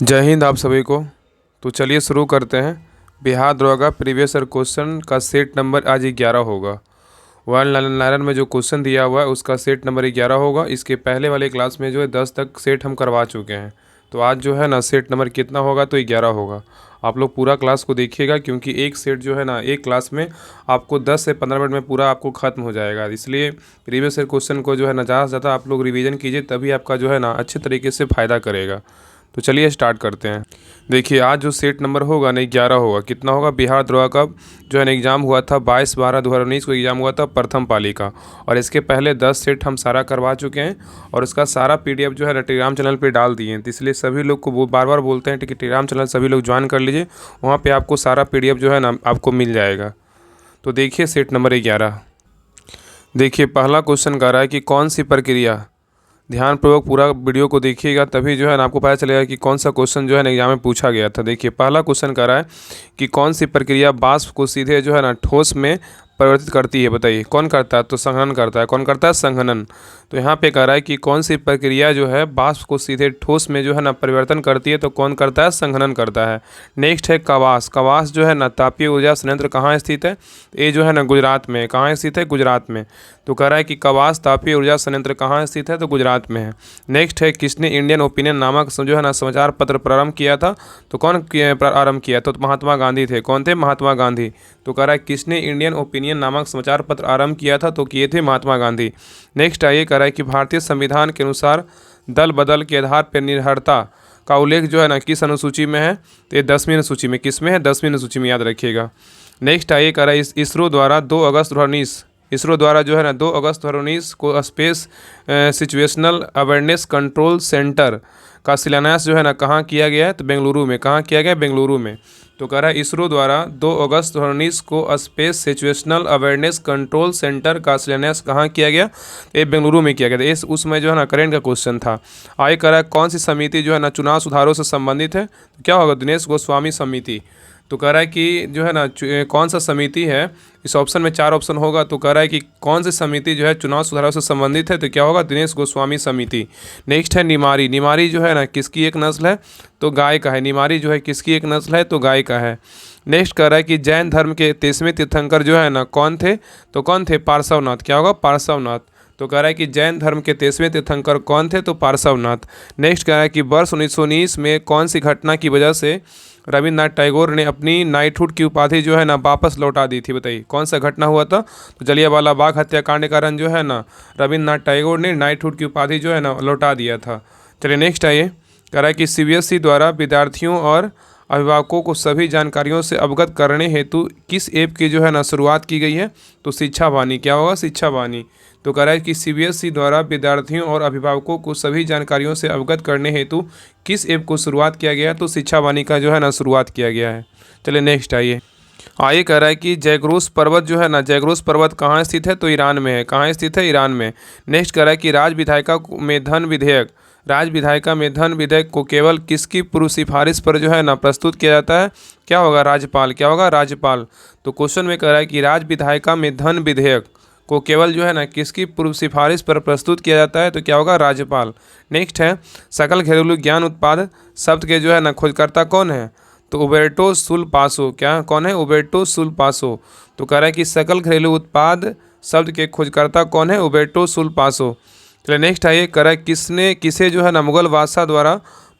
जय हिंद आप सभी को। तो चलिए शुरू करते हैं। बिहार दरोगा प्रीवियस ईयर क्वेश्चन का सेट नंबर आज 11 होगा। वर्ल्ड नारायण में जो क्वेश्चन दिया हुआ है उसका सेट नंबर 11 होगा। इसके पहले वाले क्लास में जो है 10 तक सेट हम करवा चुके हैं। तो आज जो है ना सेट नंबर कितना होगा, तो 11 होगा। आप लोग पूरा क्लास को देखिएगा, क्योंकि एक सेट जो है ना एक क्लास में आपको 10 से 15 मिनट में पूरा आपको ख़त्म हो जाएगा। इसलिए प्रीवियस ईयर क्वेश्चन को जो है ना ज़्यादा से ज़्यादा आप लोग रिवीजन कीजिए, तभी आपका जो है ना अच्छे तरीके से फ़ायदा करेगा। तो चलिए स्टार्ट करते हैं। देखिए आज जो सेट नंबर होगा ना 11 होगा। कितना होगा? बिहार दरोगा का जो है ना एग्ज़ाम हुआ था 22/12/2019 को एग्ज़ाम हुआ था प्रथम पाली का। और इसके पहले 10 सेट हम सारा करवा चुके हैं और उसका सारा PDF जो है ना टेलीग्राम चैनल पे डाल दिए हैं। तो इसलिए सभी लोग को वो बार बार बोलते हैं कि टेलीग्राम चैनल सभी लोग ज्वाइन कर लीजिए, वहाँ पर आपको सारा PDF जो है ना आपको मिल जाएगा। तो देखिए सेट नंबर 11। देखिए पहला क्वेश्चन कह रहा है कि कौन सी प्रक्रिया, ध्यानपूर्वक पूरा वीडियो को देखिएगा तभी जो है ना आपको पता चलेगा कि कौन सा क्वेश्चन जो है ना एग्जाम में पूछा गया था। देखिए पहला क्वेश्चन कर रहा है कि कौन सी प्रक्रिया वाष्प को सीधे जो है ना ठोस में परिवर्तित करती है। बताइए कौन करता है? तो संघनन करता है। कौन करता है? संघनन। तो यहाँ पे कह रहा है कि कौन सी प्रक्रिया जो है वाष्प को सीधे ठोस में जो है ना परिवर्तन करती है, तो कौन करता है? संघनन करता है। नेक्स्ट है कवास। कवास जो है ना तापीय ऊर्जा संयंत्र कहाँ स्थित है? ये जो है ना गुजरात में। कहाँ स्थित है? गुजरात में। तो कह रहा है कि कवास तापीय ऊर्जा संयंत्र कहाँ स्थित है? तो गुजरात में है। नेक्स्ट है किसने इंडियन ओपिनियन नामक जो है ना समाचार पत्र प्रारंभ किया था? तो कौन प्रारंभ किया? तो महात्मा गांधी थे। कौन थे? महात्मा गांधी। तो कह रहा है किसने इंडियन ओपिनियन नामक समाचार पत्र आरंभ किया था? तो किए थे महात्मा गांधी। नेक्स्ट है ये कह रहा है कि भारतीय संविधान के अनुसार दल बदल के आधार पर निर्भरता का उल्लेख जो है ना किस अनुसूची में है? तो ये 10वीं अनुसूची में। किस में है? 10वीं अनुसूची में, याद रखिएगा। नेक्स्ट है ये कह रहा है इसरो द्वारा 2 अगस्त 2019 इसरो द्वारा जो है ना 2 अगस्त 2019 को space situational awareness control centre का शिलान्यास जो है ना कहाँ किया गया है? तो बेंगलुरु में। कहाँ किया गया? बेंगलुरु में। तो कह रहा है इसरो द्वारा 2 अगस्त 2019 को space situational awareness control centre का शिलान्यास कहाँ किया गया? ये बेंगलुरु में किया गया था। इस उसमें जो है ना करेंट का क्वेश्चन था। आगे कह रहा है कौन सी समिति जो है ना चुनाव सुधारों से संबंधित है? तो क्या होगा? दिनेश गोस्वामी समिति। तो कह रहा है कि जो है ना कौन सा समिति है? इस ऑप्शन में 4 ऑप्शन होगा। तो कह रहा है कि कौन सी समिति जो है चुनाव सुधारों से संबंधित है? तो क्या होगा? दिनेश गोस्वामी समिति। नेक्स्ट है निमारी। निमारी जो है ना किसकी एक नस्ल है? तो गाय का है। निमारी जो है किसकी एक नस्ल है? तो गाय का है। नेक्स्ट कह रहा है कि जैन धर्म के 23वें तीर्थंकर जो है ना कौन थे? तो कौन थे? पार्श्वनाथ। क्या होगा? पार्श्वनाथ। तो कह रहा है कि जैन धर्म के 23वें तीर्थंकर कौन थे? तो पार्श्वनाथ। नेक्स्ट कह रहा है कि वर्ष 1919 में कौन सी घटना की वजह से रविन्द्रनाथ टैगोर ने अपनी नाइटहुड की उपाधि जो है ना वापस लौटा दी थी? बताइए कौन सा घटना हुआ था? तो जलियांवाला बाग हत्याकांड के कारण जो है ना रविन्द्रनाथ टैगोर ने नाइटहुड की उपाधि जो है ना लौटा दिया था। चलिए नेक्स्ट आइए। कह रहा है कि CBSE द्वारा विद्यार्थियों और अभिभावकों को सभी जानकारियों से अवगत करने हेतु किस ऐप की जो है ना शुरुआत की गई है? तो शिक्षा वाणी। क्या होगा? शिक्षा वाणी। तो कह रहा है कि CBSE द्वारा विद्यार्थियों और अभिभावकों को सभी जानकारियों से अवगत करने हेतु किस ऐप को शुरुआत किया गया है? तो शिक्षा वाणी का जो है ना शुरुआत किया गया है। चलिए नेक्स्ट आइए। आइए कह रहा है कि जयग्रोस पर्वत जो है ना जयग्रोस पर्वत कहाँ स्थित है? तो ईरान में है। कहाँ स्थित है? ईरान में। नेक्स्ट कह रहा है कि राज्य विधायिका में धन विधेयक को केवल किसकी पूर्व सिफारिश पर जो है ना प्रस्तुत किया जाता है? क्या होगा? राज्यपाल। क्या होगा? राज्यपाल। तो क्वेश्चन में कह रहा है कि राज्य विधायिका में धन विधेयक को केवल जो है ना किसकी पूर्व सिफारिश पर प्रस्तुत किया जाता है? तो क्या होगा? राज्यपाल। नेक्स्ट है सकल घरेलू ज्ञान उत्पाद शब्द के जो है ना खोजकर्ता कौन है? तो उबेर्टो सुलपासो। क्या कौन है? उबेर्टो सुलपासो। तो कह रहा है कि सकल घरेलू उत्पाद शब्द के खोजकर्ता कौन है? उबेर्टो सुलपासो। चलिए नेक्स्ट आइए। कह रहा है किसे जो है ना मुगल बादशाह द्वारा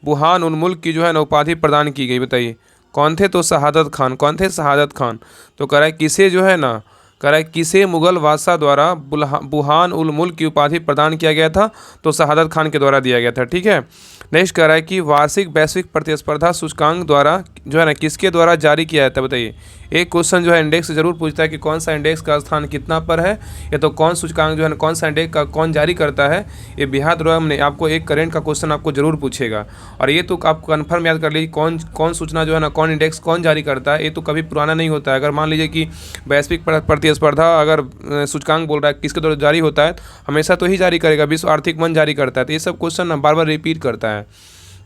बुरहान उल मुल्क की जो है ना उपाधि प्रदान की गई? बताइए कौन थे? तो शहादत खान। कौन थे? शहादत खान। तो कह रहा है किसे जो है ना कह रहा है किसे मुगल बादशाह द्वारा बुरहान उल मुल्क की उपाधि प्रदान किया गया था? तो शहादत खान के द्वारा दिया गया था। ठीक है। नेक्स्ट कह रहा है कि वार्षिक वैश्विक प्रतिस्पर्धा सूचकांक द्वारा जो है ना किसके द्वारा जारी किया जाता है? बताइए। एक क्वेश्चन जो है इंडेक्स जरूर पूछता है कि कौन सा इंडेक्स का स्थान कितना पर है, या तो कौन सूचकांक जो है ना कौन सा इंडेक्स का कौन जारी करता है। ये बिहार दरोगा ने आपको एक करेंट का क्वेश्चन आपको जरूर पूछेगा। और ये तो आप कन्फर्म याद कर लीजिए कौन सूचना जो है ना कौन इंडेक्स कौन जारी करता है। ये तो कभी पुराना नहीं होता है। अगर मान लीजिए कि वैश्विक प्रतिस्पर्धा अगर सूचकांक बोल रहा है किसके द्वारा जारी होता है, हमेशा तो ही जारी करेगा, विश्व आर्थिक मंच जारी करता है। तो ये सब क्वेश्चन ना बार बार रिपीट करता है।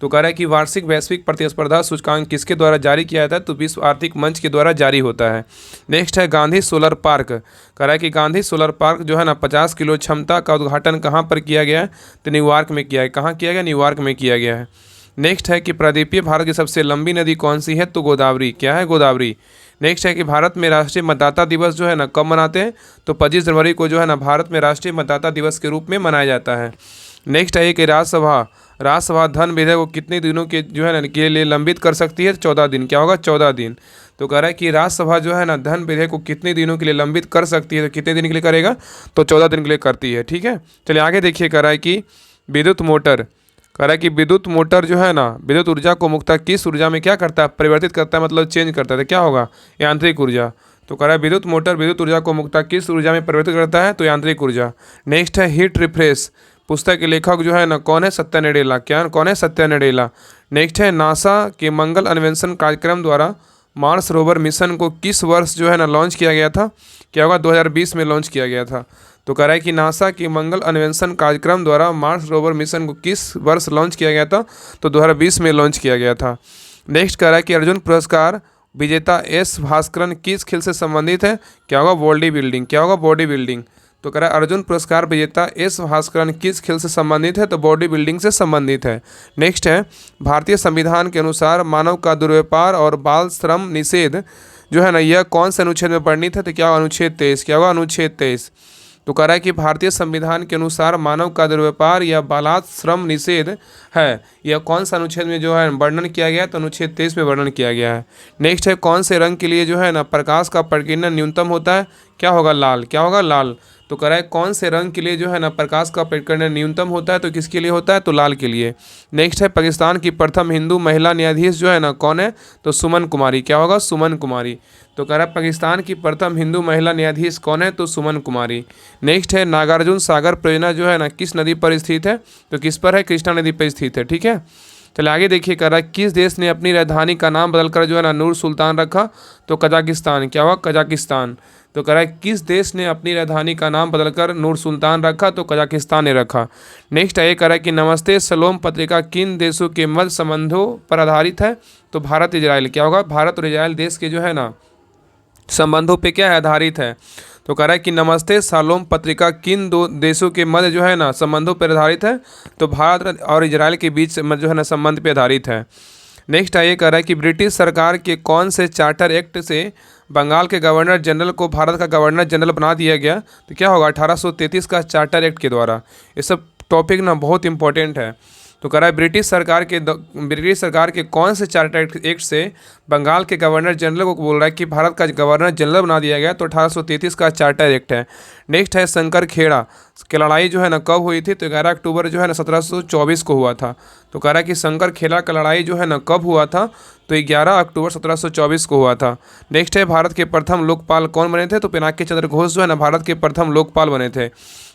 तो कह रहा है कि वार्षिक वैश्विक प्रतिस्पर्धा सूचकांक किसके द्वारा जारी किया जाता है? तो विश्व आर्थिक मंच के द्वारा जारी होता है। नेक्स्ट है गांधी सोलर पार्क। कह रहा है कि गांधी सोलर पार्क जो है ना 50 किलो क्षमता का उद्घाटन कहाँ पर किया गया है? तो न्यूयॉर्क में किया है। कहाँ किया गया? न्यूयॉर्क में किया गया है। नेक्स्ट है कि प्रायद्वीपीय भारत की सबसे लंबी नदी कौन सी है, तो गोदावरी। क्या है, गोदावरी। नेक्स्ट है कि भारत में राष्ट्रीय मतदाता दिवस जो है ना कब मनाते हैं, तो 25 जनवरी को जो है ना भारत में राष्ट्रीय मतदाता दिवस के रूप में मनाया जाता है। नेक्स्ट है कि राज्यसभा धन विधेयक को कितने दिनों के जो है ना के लिए लंबित कर सकती है, 14 दिन। क्या होगा, 14 दिन। तो कह रहा है कि राज्यसभा जो है ना धन विधेयक को कितने दिनों के लिए लंबित कर सकती है, तो कितने दिन के लिए करेगा, तो 14 दिन के लिए करती है। ठीक है, चलिए आगे देखिए। कह रहा है कि विद्युत मोटर, कह रहा है कि विद्युत मोटर जो है ना विद्युत ऊर्जा को मुख्यतः किस ऊर्जा में क्या करता है, परिवर्तित करता है, मतलब चेंज करता है। तो क्या होगा, यांत्रिक ऊर्जा। तो कह रहा है विद्युत मोटर विद्युत ऊर्जा को मुख्यतः किस ऊर्जा में परिवर्तित करता है, तो यांत्रिक ऊर्जा। नेक्स्ट है हीट रिफ्रेश, पुस्तक के लेखक जो है ना कौन है, सत्या नडेला। क्या कौन है, सत्या नडेला। नेक्स्ट है नासा के मंगल अन्वेषण कार्यक्रम द्वारा मार्स रोवर मिशन को किस वर्ष जो है ना लॉन्च किया गया था, क्या होगा, 2020 में लॉन्च किया गया था। तो कह रहा है कि नासा के मंगल अन्वेषण कार्यक्रम द्वारा मार्स रोवर मिशन को किस वर्ष लॉन्च किया गया था, तो 2020 में लॉन्च किया गया था। नेक्स्ट कह रहा है कि अर्जुन पुरस्कार विजेता एस भास्करन किस खेल से संबंधित है, क्या होगा, बॉडी बिल्डिंग। क्या होगा, बॉडी बिल्डिंग। तो कह रहा है अर्जुन पुरस्कार विजेता एस भास्करन किस खेल से संबंधित है, तो बॉडी बिल्डिंग से संबंधित है। नेक्स्ट है भारतीय संविधान के अनुसार मानव का दुर्व्यापार और बाल श्रम निषेध जो है ना यह कौन से अनुच्छेद में वर्णित है, तो क्या होगा, अनुच्छेद 23। क्या होगा, अनुच्छेद 23। तो कह रहा है कि भारतीय संविधान के अनुसार मानव का दुर्व्यापार या बाल श्रम निषेध है, यह कौन सा अनुच्छेद में जो है वर्णन किया गया है, तो अनुच्छेद 23 में वर्णन किया गया है। नेक्स्ट है कौन से रंग के लिए जो है ना प्रकाश का प्रकीर्णन न्यूनतम होता है, क्या होगा, लाल। क्या होगा, लाल। तो कह रहा है कौन से रंग के लिए जो है ना प्रकाश का प्रकीर्णन न्यूनतम होता है, तो किसके लिए होता है, तो लाल के लिए। नेक्स्ट है पाकिस्तान की प्रथम हिंदू महिला न्यायाधीश जो है ना कौन है, तो सुमन कुमारी। क्या होगा, सुमन कुमारी। तो कह रहा है पाकिस्तान की प्रथम हिंदू महिला न्यायाधीश कौन है, तो सुमन कुमारी। नेक्स्ट है नागार्जुन सागर परियोजना जो है ना किस नदी पर स्थित है, तो किस पर है, कृष्णा नदी पर स्थित है। ठीक है, चलिए आगे देखिए। कह रहा है किस देश ने अपनी राजधानी का नाम बदलकर जो है ना नूर सुल्तान रखा, तो कजाकिस्तान। क्या हुआ, कजाकिस्तान। तो कह रहा है किस देश ने अपनी राजधानी का नाम बदलकर नूर सुल्तान रखा, तो कजाकिस्तान ने रखा। नेक्स्ट है ये कह रहा है कि नमस्ते सलोम पत्रिका किन देशों के मध्य संबंधों पर आधारित है, तो भारत इजराइल। क्या होगा, भारत और इजराइल देश के जो है ना संबंधों पे क्या है, आधारित है। तो कह रहा है कि नमस्ते शालोम पत्रिका किन दो देशों के मध्य जो है ना संबंधों पर आधारित है, तो भारत और इजराइल के बीच जो है ना संबंध पे आधारित है। नेक्स्ट है ये कह रहा है कि ब्रिटिश सरकार के कौन से चार्टर एक्ट से बंगाल के गवर्नर जनरल को भारत का गवर्नर जनरल बना दिया गया, तो क्या होगा, 1833 का चार्टर एक्ट के द्वारा। ये सब टॉपिक ना बहुत इंपॉर्टेंट है। तो कह रहा है ब्रिटिश सरकार के कौन से चार्टर एक्ट से बंगाल के गवर्नर जनरल को बोल रहा है कि भारत का गवर्नर जनरल बना दिया गया, तो 1833 का चार्टर एक्ट है। नेक्स्ट है शंकर खेड़ा की लड़ाई जो है ना कब हुई थी, तो 11 अक्टूबर जो है ना 1724 को हुआ था। तो कह रहा है कि शंकर खेड़ा का लड़ाई जो है ना कब हुआ था, तो 11 अक्टूबर 1724 को हुआ था। नेक्स्ट है भारत के प्रथम लोकपाल कौन बने थे, तो पिनाकी चंद्र घोष जो है ना भारत के प्रथम लोकपाल बने थे।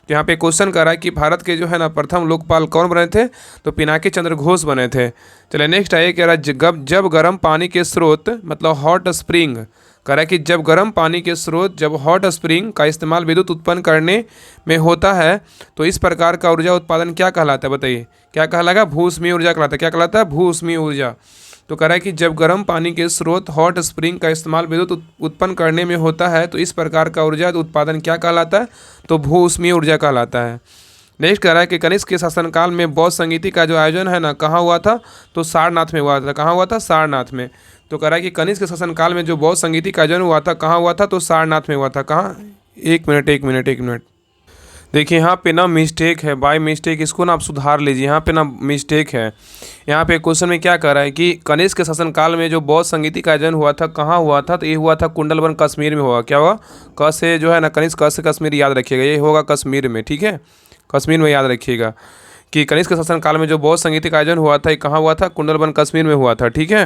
तो यहाँ पे क्वेश्चन कर रहा है कि भारत के जो है ना प्रथम लोकपाल कौन बने थे, तो पिनाकी चंद्र घोष बने थे। चलिए नेक्स्ट है कह रहा है जब गर्म पानी के स्रोत मतलब हॉट स्प्रिंग, कह रहा है कि जब गर्म पानी के स्रोत जब हॉट स्प्रिंग का इस्तेमाल विद्युत उत्पन्न करने में होता है, तो इस प्रकार का ऊर्जा उत्पादन क्या कहलाता है, बताइए क्या कहलाएगा, भूउष्मीय ऊर्जा कहलाता है। क्या कहलाता है, भूउष्मीय ऊर्जा। तो कह रहा है कि जब गर्म पानी के स्रोत हॉट स्प्रिंग का इस्तेमाल विद्युत उत्पन्न करने में होता है, तो इस प्रकार का ऊर्जा उत्पादन क्या कहलाता है, तो भूउष्मीय ऊर्जा कहलाता है। नेक्स्ट कह रहा है कि कनिष्क के शासनकाल में बौद्ध संगीति का जो आयोजन है ना कहाँ हुआ था, तो सारनाथ में हुआ था। कहाँ हुआ था, सारनाथ में। तो कह रहा है कि कनिष्क के शासनकाल में जो बौद्ध संगीति का आयोजन हुआ था कहाँ हुआ था, तो सारनाथ में हुआ था। कहाँ, एक मिनट देखिए यहाँ पे ना मिस्टेक है, बाय मिस्टेक, इसको ना आप सुधार लीजिए। यहाँ पे ना मिस्टेक है। यहाँ पे क्वेश्चन में क्या कह रहा है कि कनिष्क के शासनकाल में जो बौद्ध संगीति का आयोजन हुआ था कहाँ हुआ था, तो ये हुआ था कुंडलवन कश्मीर में हुआ। क्या हुआ, क से जो है ना कनिष्क, क से कश्मीर याद रखिएगा, ये होगा कश्मीर में। ठीक है, कश्मीर में याद रखिएगा कि कनिष्क के शासनकाल में जो बौद्ध संगीत का आयोजन हुआ था ये कहाँ हुआ था, कुंडलवन कश्मीर में हुआ था। ठीक है,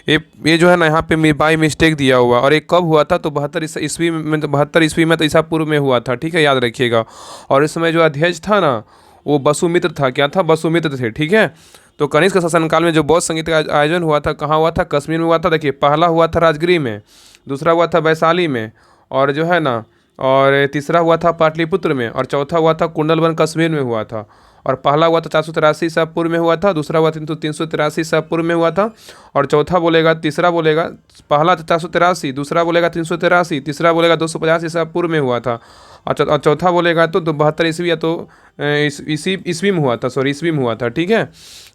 ये जो है ना यहाँ पे बाई मिस्टेक दिया हुआ, और ये कब हुआ था, तो 72 ईस्वी में, तो 72 ईस्वी में तो ईसा पूर्व में हुआ था। ठीक है, याद रखिएगा। और इस समय जो अध्यक्ष था ना वो वसुमित्र था। क्या था, वसुमित्र थे। ठीक है, तो कनिष्क के शासनकाल में जो बौद्ध संगीत का आयोजन हुआ था कहाँ हुआ था, कश्मीर में हुआ था। देखिए पहला हुआ था राजगिरी में, दूसरा हुआ था वैशाली में, और जो है ना और तीसरा हुआ था पाटलिपुत्र में, और चौथा हुआ था कुंडलवन कश्मीर में हुआ था। और पहला हुआ था 483 ईसा पूर्व में हुआ था, दूसरा हुआ 383 ईसा पूर्व में हुआ था, और चौथा बोलेगा, तीसरा बोलेगा, पहला 483, दूसरा बोलेगा 383, तीसरा बोलेगा 250 ईसा पूर्व में हुआ था, और चौथा बोलेगा तो 72 ईस्वी या तो ईस्वी में हुआ था, सॉरी ईस्वी में हुआ था, ठीक है,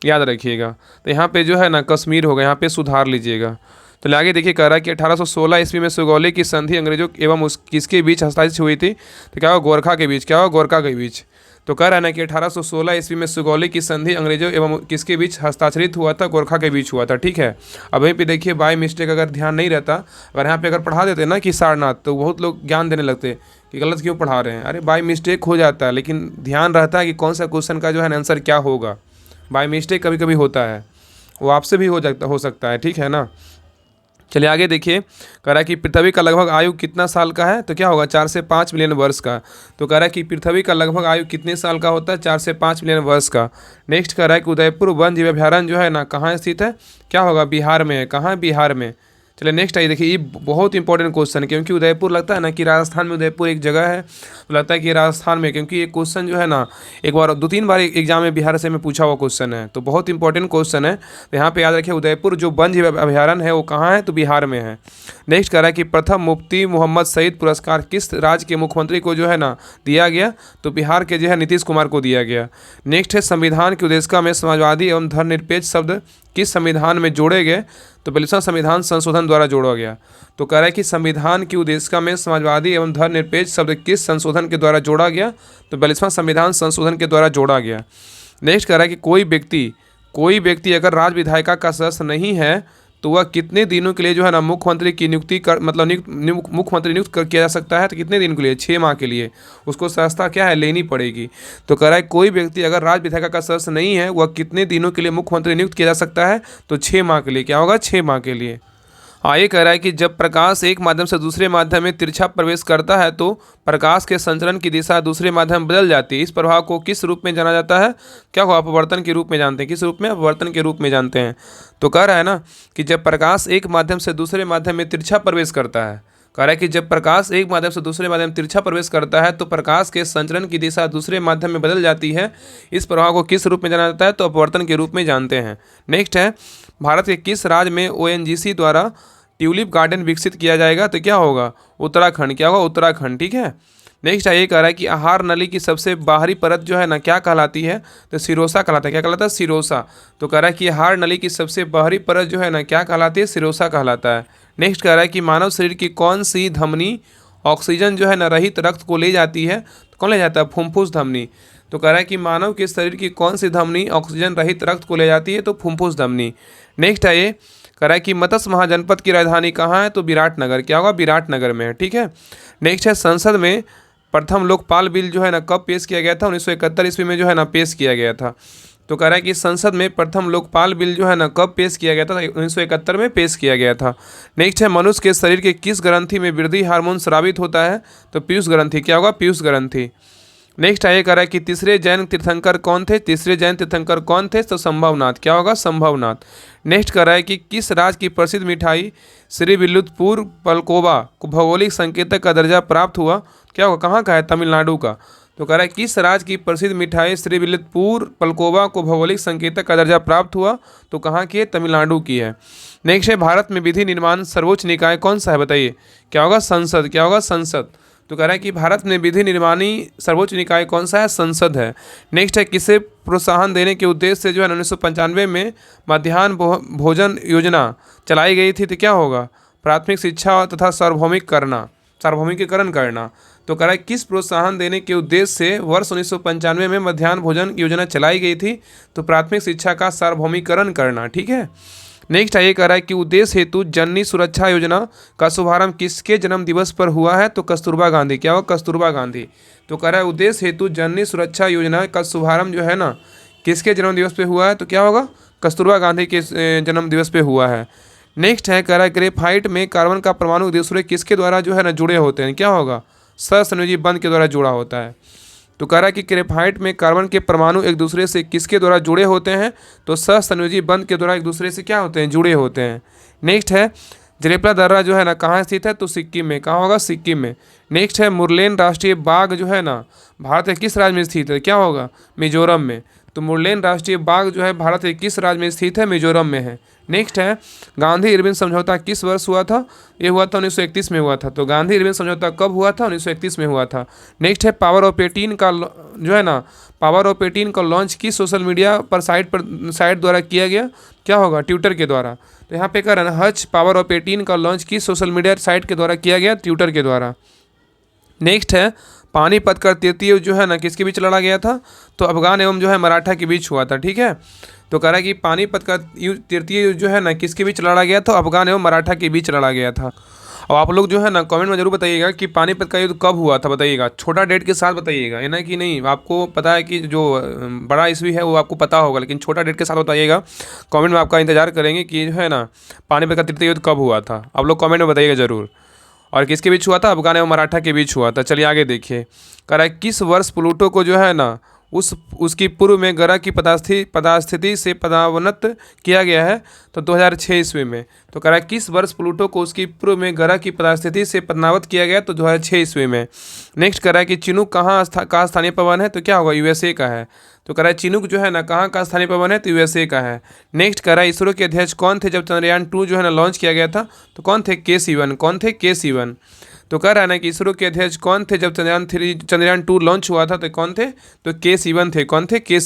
याद रखिएगा। तो यहाँ पे जो है ना कश्मीर होगा, यहाँ पे सुधार लीजिएगा। तो आगे देखिए कह रहा है कि 1816 ईस्वी में सुगौली की संधि अंग्रेजों एवं उस किसके बीच हस्ताक्षरित हुई थी? तो क्या हुआ? गोरखा के बीच। क्या हुआ? गोरखा के बीच। तो कह रहा है ना कि 1816 ईस्वी में सुगौली की संधि अंग्रेजों एवं किसके बीच हस्ताक्षरित हुआ था? गोरखा के बीच हुआ था, ठीक है। अब वहीं पे देखिए बाय मिस्टेक अगर ध्यान नहीं रहता, अगर यहाँ पे अगर पढ़ा देते ना कि सारनाथ, तो बहुत लोग ज्ञान देने लगते कि गलत क्यों पढ़ा रहे हैं। अरे बाय मिस्टेक हो जाता है, लेकिन ध्यान रहता है कि कौन सा क्वेश्चन का जो है आंसर क्या होगा। बाय मिस्टेक कभी कभी होता है, वो आपसे भी हो सकता है, ठीक है ना। चलिए आगे देखिए, कह रहा है कि पृथ्वी का लगभग आयु कितना साल का है? तो क्या होगा? 4 से 5 मिलियन वर्ष का। तो कह रहा है कि पृथ्वी का लगभग आयु कितने साल का होता है? 4 से 5 मिलियन वर्ष का। नेक्स्ट कह रहा है कि उदयपुर वन जीव अभ्यारण्य जो है ना कहाँ स्थित है? क्या होगा? बिहार में है। कहाँ है? बिहार में। चलिए नेक्स्ट आइए, देखिए ये बहुत इंपॉर्टेंट क्वेश्चन है, क्योंकि उदयपुर लगता है ना कि राजस्थान में उदयपुर एक जगह है, तो लगता है कि राजस्थान में, क्योंकि ये क्वेश्चन जो है ना एक बार 2-3 बार एग्जाम में बिहार से में पूछा हुआ क्वेश्चन है, तो बहुत इंपॉर्टेंट क्वेश्चन है। तो यहाँ पे याद रखिए उदयपुर जो वन जीव अभ्यारण्य है वो कहाँ है? तो बिहार में है। नेक्स्ट कह रहा है कि प्रथम मुफ्ती मोहम्मद सईद पुरस्कार किस राज्य के मुख्यमंत्री को जो है ना दिया गया? तो बिहार के जो है नीतीश कुमार को दिया गया। नेक्स्ट है संविधान की उद्देशिका में समाजवादी एवं धर्मनिरपेक्ष शब्द किस संविधान में जोड़े गए? तो 42वां संविधान संशोधन द्वारा जोड़ा गया। तो कह रहा है कि संविधान की उद्देशिका में समाजवादी एवं धर्मनिरपेक्ष शब्द किस संशोधन के द्वारा जोड़ा गया? तो 42वां संविधान संशोधन के द्वारा जोड़ा गया। नेक्स्ट कह रहा है कि कोई व्यक्ति अगर राज्य विधायिका का सदस्य नहीं है तो वह कितने दिनों के लिए जो है ना मुख्यमंत्री की नियुक्ति कर मतलब मुख्यमंत्री नियुक्त किया जा सकता है? तो कितने दिन के लिए? 6 माह के लिए उसको सदस्यता क्या है? लेनी पड़ेगी। तो कह रहा है कोई व्यक्ति अगर राज्य विधायिका का सदस्य नहीं है वह कितने दिनों के लिए मुख्यमंत्री नियुक्त किया जा सकता है? तो 6 माह के लिए। क्या होगा? 6 माह के लिए। आगे कह रहा है कि जब प्रकाश एक माध्यम से दूसरे माध्यम में तिरछा प्रवेश करता है तो प्रकाश के संचरण की दिशा दूसरे माध्यम में बदल जाती है। इस प्रभाव को किस रूप में जाना जाता है? क्या हो? अपवर्तन के रूप में जानते हैं। किस रूप में? अपवर्तन के रूप में जानते हैं। तो कह रहा है ना कि जब प्रकाश एक माध्यम से दूसरे माध्यम में तिरछा प्रवेश करता है, कह रहा है कि जब प्रकाश एक माध्यम से दूसरे माध्यम में तिरछा प्रवेश करता है तो प्रकाश के संचरण की दिशा दूसरे माध्यम में बदल जाती है। इस प्रभाव को किस रूप में जाना जाता है? तो अपवर्तन के रूप में जानते हैं। नेक्स्ट है भारत के किस राज्य में ONGC द्वारा ट्यूलिप गार्डन विकसित किया जाएगा? तो क्या होगा? उत्तराखंड। क्या होगा? उत्तराखंड, ठीक है। नेक्स्ट है ये कह रहा है कि आहार नली की सबसे बाहरी परत जो है ना क्या कहलाती है? तो सिरोसा कहलाता है। क्या कहलाता है? सिरोसा। तो कह रहा है कि आहार नली की सबसे बाहरी परत जो है ना क्या कहलाती है? सिरोसा कहलाता है। नेक्स्ट कह रहा है कि मानव शरीर की कौन सी धमनी ऑक्सीजन जो है ना रहित रक्त को ले जाती है? तो कौन ले जाता है? फुफ्फुस धमनी। तो कह रहा है कि मानव के शरीर की कौन सी धमनी ऑक्सीजन रहित रक्त को ले जाती है? तो फुफ्फुस धमनी। नेक्स्ट है ये कह रहा है कि मत्स्य महाजनपद की राजधानी कहाँ है? तो विराटनगर। क्या होगा? विराटनगर में है, ठीक है। नेक्स्ट है संसद में प्रथम लोकपाल बिल जो है ना कब पेश किया गया था? 1971 ईस्वी में जो है ना पेश किया गया था। तो कह रहा है कि संसद में प्रथम लोकपाल बिल जो है ना कब पेश किया गया था? 1971 में पेश किया गया था। नेक्स्ट है मनुष्य के शरीर के किस ग्रंथि में वृद्धि हार्मोन स्रावित होता है? तो पीयूष ग्रंथि। क्या होगा? पीयूष ग्रंथि। नेक्स्ट आइए कह रहा है कि तीसरे जैन तीर्थंकर कौन थे? तीसरे जैन तीर्थंकर कौन थे? तो संभवनाथ। क्या होगा? संभवनाथ। नेक्स्ट कह रहा है कि किस राज्य की प्रसिद्ध मिठाई श्रीविल्लुपुर पलकोबा को भौगोलिक संकेतक का दर्जा प्राप्त हुआ? क्या होगा? कहाँ का है? तमिलनाडु का। तो कह रहा है किस राज्य की प्रसिद्ध मिठाई श्रीविल्लुपुर पलकोबा को भौगोलिक संकेतक का दर्जा प्राप्त हुआ? तो कहाँ की है? तमिलनाडु की है। नेक्स्ट है भारत में विधि निर्माण सर्वोच्च निकाय कौन सा है? बताइए। क्या होगा? संसद। क्या होगा? संसद। तो कह रहा है कि भारत में विधि निर्माणी सर्वोच्च निकाय कौन सा है? संसद है। नेक्स्ट है किसे प्रोत्साहन देने के उद्देश्य से जो है 1995 में मध्याह्न भोजन योजना चलाई गई थी? तो क्या होगा? प्राथमिक शिक्षा तथा सार्वभौमिकीकरण करना। तो कह रहा है किस प्रोत्साहन देने के उद्देश्य से वर्ष 1995 में मध्याह्न भोजन योजना चलाई गई थी? तो प्राथमिक शिक्षा का सार्वभौमिकीकरण करना, ठीक है। नेक्स्ट है ये कह रहा है कि उद्देश्य हेतु जननी सुरक्षा योजना का शुभारंभ किसके जन्म दिवस पर हुआ है? तो कस्तूरबा गांधी। क्या होगा? कस्तूरबा गांधी। तो कह रहा है उद्देश्य हेतु जननी सुरक्षा योजना का शुभारंभ जो है ना किसके जन्म दिवस पे हुआ है? तो क्या होगा? कस्तूरबा गांधी के जन्म दिवस पे हुआ है। नेक्स्ट है कह रहा है ग्रेफाइट में कार्बन का परमाणु दूसरे किसके द्वारा जो है ना जुड़े होते हैं? क्या होगा? सहसंयोजी बंध के द्वारा जुड़ा होता है। तो कह रहा है कि ग्रेफाइट में कार्बन के परमाणु एक दूसरे से किसके द्वारा जुड़े होते हैं? तो सहसंयोजी बंध के द्वारा एक दूसरे से क्या होते हैं? जुड़े होते हैं। नेक्स्ट है जलेपला दर्रा जो है ना कहाँ स्थित है? तो सिक्किम में। कहाँ होगा? सिक्किम में। नेक्स्ट है मुरलेन राष्ट्रीय बाग जो है ना भारत के किस राज्य में स्थित है? क्या होगा? मिजोरम में। तो मुरलेन राष्ट्रीय बाग जो है भारत के किस राज्य में स्थित है? मिजोरम में है। नेक्स्ट है गांधी इरविन समझौता किस वर्ष हुआ था? ये हुआ था 1931 में हुआ था। तो गांधी इरविन समझौता कब हुआ था? 1931 में हुआ था। नेक्स्ट है पावर ऑफ 18 का जो है ना, पावर ऑफ 18 का लॉन्च किस सोशल मीडिया पर साइट द्वारा किया गया? क्या होगा? ट्विटर के द्वारा। तो यहाँ पे कह हज पावर ऑफ 18 का लॉन्च किस सोशल मीडिया साइट के द्वारा किया गया? ट्विटर के द्वारा। नेक्स्ट है पानीपत का तृतीय युद्ध जो है ना किसके बीच लड़ा गया था? तो अफगान एवं जो है मराठा के बीच हुआ था। ठीक है, तो कह रहा है कि पानीपत का तृतीय युद्ध जो है ना किसके बीच लड़ा गया था? अफगान एवं मराठा के बीच लड़ा गया था। और आप लोग जो है ना कमेंट में जरूर बताइएगा कि पानीपत का युद्ध कब हुआ था, बताइएगा। छोटा डेट के साथ बताइएगा, है ना कि नहीं। आपको पता है कि जो बड़ा ईस्वी है वो आपको पता होगा, लेकिन छोटा डेट के साथ बताइएगा। कमेंट में आपका इंतजार करेंगे कि जो है ना पानीपत का तृतीय युद्ध कब हुआ था। आप लोग कमेंट में बताइएगा ज़रूर। और किसके बीच हुआ था? अफगान एवं मराठा के बीच हुआ था। चलिए आगे देखिए, कह रहा है किस वर्ष प्लूटो को जो है ना उसकी पूर्व में ग्रह की पदास्थिति से पदावनत किया गया है? तो 2006 ईस्वी में। तो कह रहा है किस वर्ष प्लूटो को उसकी पूर्व में ग्रह की पदास्थिति से पदनावत किया गया? तो 2006 ईस्वी में। नेक्स्ट कह रहा है कि चिनूक कहाँ का स्थानीय पवन है? तो क्या होगा? यूएसए का है। तो कह रहा है चिनूक जो है ना कहाँ का स्थानीय पवन है? तो यूएसए का है। नेक्स्ट कह रहा है इसरो के अध्यक्ष कौन थे जब चंद्रयान 2 जो है ना लॉन्च किया गया था? तो कौन थे? के कौन थे? के तो कह रहा है ना कि इसरो के अध्यक्ष कौन थे जब चंद्रयान 2 लॉन्च हुआ था? तो कौन थे? तो के थे। कौन थे? के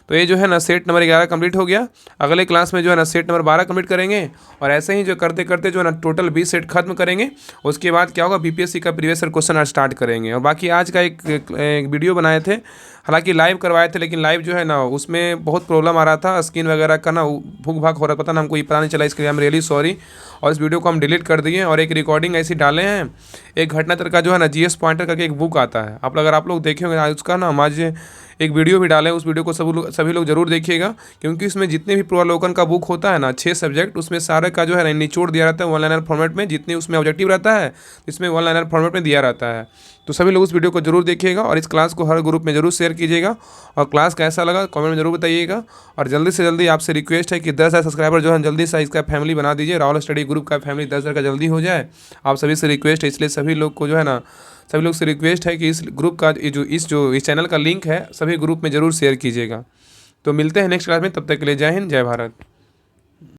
तो ये जो है ना सेट नंबर 11 कंप्लीट हो गया। अगले क्लास में जो है ना सेट नंबर 12 कंप्लीट करेंगे, और ऐसे ही जो करते करते जो है ना टोटल 20 सेट खत्म करेंगे। उसके बाद क्या होगा? बीपीएससी का प्रीवियस ईयर क्वेश्चन स्टार्ट करेंगे। और बाकी आज का एक वीडियो बनाए थे, हालांकि लाइव करवाए थे, लेकिन लाइव जो है ना उसमें बहुत प्रॉब्लम आ रहा था, स्क्रीन वगैरह का ना भूक भाग हो रहा, पता ना हमको ये पता नहीं चला, इसके लिए आई एम रियली सॉरी। और इस वीडियो को हम डिलीट कर दिए और एक रिकॉर्डिंग ऐसी डाले हैं। एक घटनाचक्र का जो है ना जीएस पॉइंटर करके एक बुक आता है, अगर आप लोग देखे होंगे उसका ना हम आज एक वीडियो भी डालें। उस वीडियो को सभी लोग जरूर देखिएगा, क्योंकि इसमें जितने भी पूर्वावलोकन का बुक होता है ना 6 सब्जेक्ट, उसमें सारे का जो है ना निचोड़ दिया रहता है वन लाइनर फॉर्मेट में। जितने उसमें ऑब्जेक्टिव रहता है इसमें वन लाइनर फॉर्मेट में दिया रहता है। तो सभी लोग उस वीडियो को जरूर देखिएगा और इस क्लास को हर ग्रुप में जरूर शेयर कीजिएगा। और क्लास कैसा लगा कमेंट में जरूर बताइएगा। और जल्दी से जल्दी आपसे रिक्वेस्ट है कि 10,000 सब्सक्राइबर जो है जल्दी से इसका फैमिली बना दीजिए। राहुल स्टडी ग्रुप का फैमिली 10,000 का जल्दी हो जाए। आप सभी से रिक्वेस्ट है, इसलिए सभी लोग को जो है ना सभी लोग से रिक्वेस्ट है कि इस ग्रुप का इस चैनल का लिंक है सभी ग्रुप में जरूर शेयर कीजिएगा। तो मिलते हैं नेक्स्ट क्लास में, तब तक के लिए जय हिंद जय भारत।